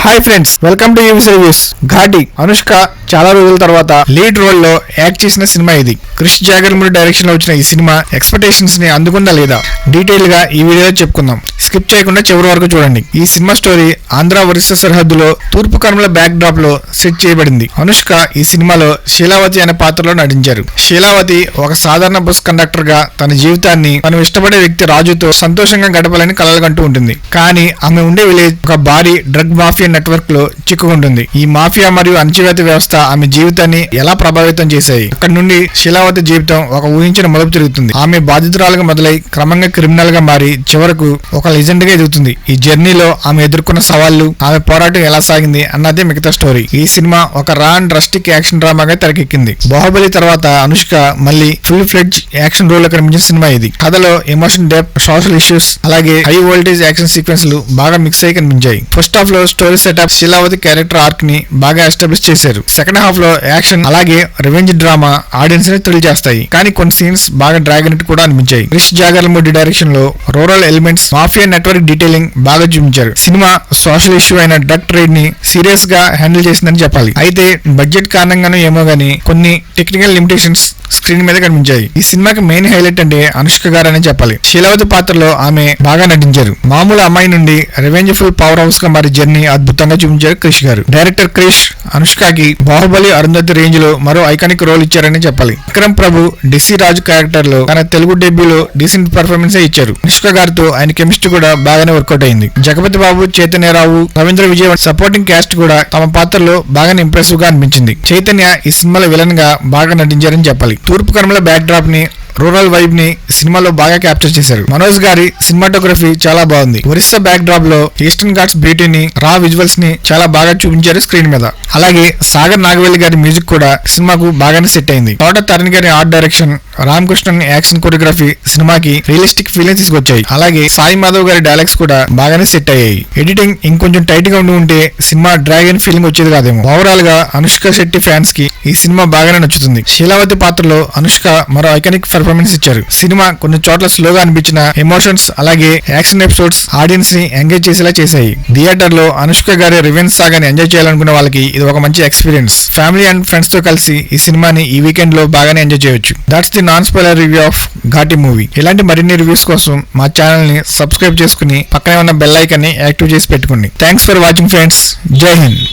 Hi friends, welcome to UVC reviews. Ghaati Anushka చాలా రోజుల తర్వాత లీడ్ రోల్ లో యాక్ట్ చేసిన సినిమా ఇది. క్రిష్ జాగర్మూడి డైరెక్షన్ లో వచ్చిన ఈ సినిమా ఎక్స్పెక్టేషన్స్ ని అందుకుందా లేదా డీటెయిల్ గా ఈ వీడియోలో చెప్పుకుందాం. స్కిప్ చేయకుండా చివరి వరకు చూడండి. ఈ సినిమా స్టోరీ ఆంధ్ర ఒరిస్సా సరిహద్దులో తూర్పు కనుమల బ్యాక్ డ్రాప్ లో సెట్ చేయబడింది. అనుష్క ఈ సినిమాలో శీలావతి అనే పాత్రలో నటించారు. శీలావతి ఒక సాధారణ బస్ కండక్టర్ గా తన జీవితాన్ని తను ఇష్టపడే వ్యక్తి రాజుతో సంతోషంగా గడపాలని కలలుగంటూ ఉంటుంది. కానీ ఆమె ఉండే విలేజ్ ఒక భారీ డ్రగ్ మాఫియా నెట్వర్క్ లో చిక్కుకుంటుంది. ఈ మాఫియా మరియు అణచివేత వ్యవస్థ ఆమె జీవితాన్ని ఎలా ప్రభావితం చేశాయి. అక్కడి నుండి శీలావతి జీవితం ఒక ఊహించిన మలుపు తిరుగుతుంది. ఆమె బాధితురాలుగా మొదలై క్రమంగా క్రిమినల్ గా మారి చివరకు ఒక లెజెండ్ గా ఎదుగుతుంది. ఈ జర్నీలో ఆమె ఎదుర్కొన్న సవాళ్లు, ఆమె పోరాటం ఎలా సాగింది అన్నదే మిగతా స్టోరీ. ఈ సినిమా ఒక రా అండ్ రస్టిక్ యాక్షన్ డ్రామాగా తెరకెక్కింది. బాహుబలి తర్వాత అనుష్క మళ్ళీ ఫుల్ ఫ్లెడ్జ్ యాక్షన్ రోల్ లో కనిపించిన సినిమా ఇది. కథలో ఎమోషన్ డెప్త్, సోషల్ ఇష్యూస్ అలాగే హై వోల్టేజ్ యాక్షన్ సీక్వెన్స్ లు బాగా మిక్స్ అయి కనిపించాయి. ఫస్ట్ హాఫ్ లో స్టోరీ సెటప్ శీలావతి క్యారెక్టర్ ఆర్క్ ని బాగా ఎస్టాబ్లిష్ చేశారు. సెకండ్ హాఫ్ లో యాక్షన్ అలాగే రివెంజ్ డ్రామా ఆడియన్స్ ని థ్రిల్ చేస్తాయి. కానీ కొన్ని సీన్స్ బాగా డ్రాగ్ అయినట్టు కూడా అనిపించాయి. క్రిష్ జాగర్మూడి డైరెక్షన్ లో rural elements, mafia network detailing బాగా చూపించారు. సినిమా సోషల్ ఇష్యూ అయిన డ్రగ్ ట్రేడ్ ని సీరియస్ గా హ్యాండిల్ చేసిందని చెప్పాలి. అయితే బడ్జెట్ కారణంగానూ ఏమో గానీ కొన్ని టెక్నికల్ లిమిటేషన్స్ స్క్రీన్ మీద కనిపించాయి. ఈ సినిమాకి మెయిన్ హైలైట్ అంటే అనుష్క గారని చెప్పాలి. శీలావతి పాత్రలో ఆమె బాగా నటించారు. మామూలు అమ్మాయి నుండి రివెంజ్ ఫుల్ పవర్ హౌస్ గా మరి జర్నీ అద్భుతంగా చూపించారు క్రిష్ గారు. డైరెక్టర్ క్రిష్ అనుష్కకి బాహుబలి, అరుంధతి రేంజ్ లో మరో ఐకానిక్ రోల్ ఇచ్చారని చెప్పాలి. విక్రమ్ ప్రభు డిసి రాజు క్యారెక్టర్ లో తన తెలుగు డెబ్యూలో డీసెంట్ పర్ఫార్మెన్స్ ఇచ్చారు. అనుష్క గారితో ఆయన కెమిస్ట్రీ కూడా బాగానే వర్కౌట్ అయింది. జగపతి బాబు, చైతన్యరావు, రవీంద్ర విజయ్ సపోర్టింగ్ క్యాస్ట్ కూడా తమ పాత్రలో బాగానే ఇంప్రెసివ్ గా అనిపించింది. చైతన్య ఈ సినిమాలో విలన్ గా బాగా నటించారని చెప్పాలి. తూర్పు కనుమల బ్యాక్ డ్రాప్ ని, రూరల్ వైబ్ ని సినిమాలో బాగా క్యాప్చర్ చేశారు. మనోజ్ గారి సినిమాటోగ్రఫీ చాలా బాగుంది. ఒరిస్సా బ్యాక్ డ్రాప్ లో ఈస్టర్న్ ఘాట్స్ బ్యూటీని, రా విజువల్స్ ని చాలా బాగా చూపించారు స్క్రీన్ మీద. అలాగే సాగర్ నాగవెల్లి గారి మ్యూజిక్ కూడా సినిమాకు బాగానే సెట్ అయింది. తోట తరుణ్ గారి art direction, Ramakrishnan action choreography సినిమాకి రియలిస్టిక్ ఫీలింగ్స్ తీసుకొచ్చాయి. అలాగే సాయి మాధవ్ గారి డైలాగ్స్ కూడా బాగానే సెట్ అయ్యాయి. ఎడిటింగ్ ఇంకొంచెం టైట్ గా ఉంటే సినిమా డ్రాగన్ ఫీలింగ్ వచ్చేది కాదేమో. ఓవరాల్ గా అనుష్క శెట్టి ఫ్యాన్స్ కి ఈ సినిమా బాగానే నచ్చుతుంది. శీలావతి పాత్రలో అనుష్క మరో ఐకానిక్ పర్ఫార్మెన్స్ ఇచ్చారు. సినిమా కొన్ని చోట్ల స్లోగా అనిపించిన ఎమోషన్స్ అలాగే యాక్షన్ ఎపిసోడ్స్ ఆడియన్స్ ని ఎంగేజ్ చేసేలా చేశాయి. థియేటర్ లో అనుష్క గారి రివెంజ్ సాగాని ఎంజాయ్ చేయాలనుకున్న వాళ్ళకి ఇది ఒక మంచి ఎక్స్పీరియన్స్. ఫ్యామిలీ అండ్ ఫ్రెండ్స్ తో కలిసి ఈ సినిమాని ఈ వీకెండ్ లో బాగానే ఎంజాయ్ చేయొచ్చు. That's the non spoiler review of Ghaati movie. ఇలాంటి మరిన్ని రివ్యూస్ కోసం మా ఛానల్ ని సబ్స్క్రైబ్ చేసుకుని పక్కనే ఉన్న బెల్ ఐకాన్ ని యాక్టివ్ చేసి పెట్టుకోండి. Thanks for watching friends. జై హింద్.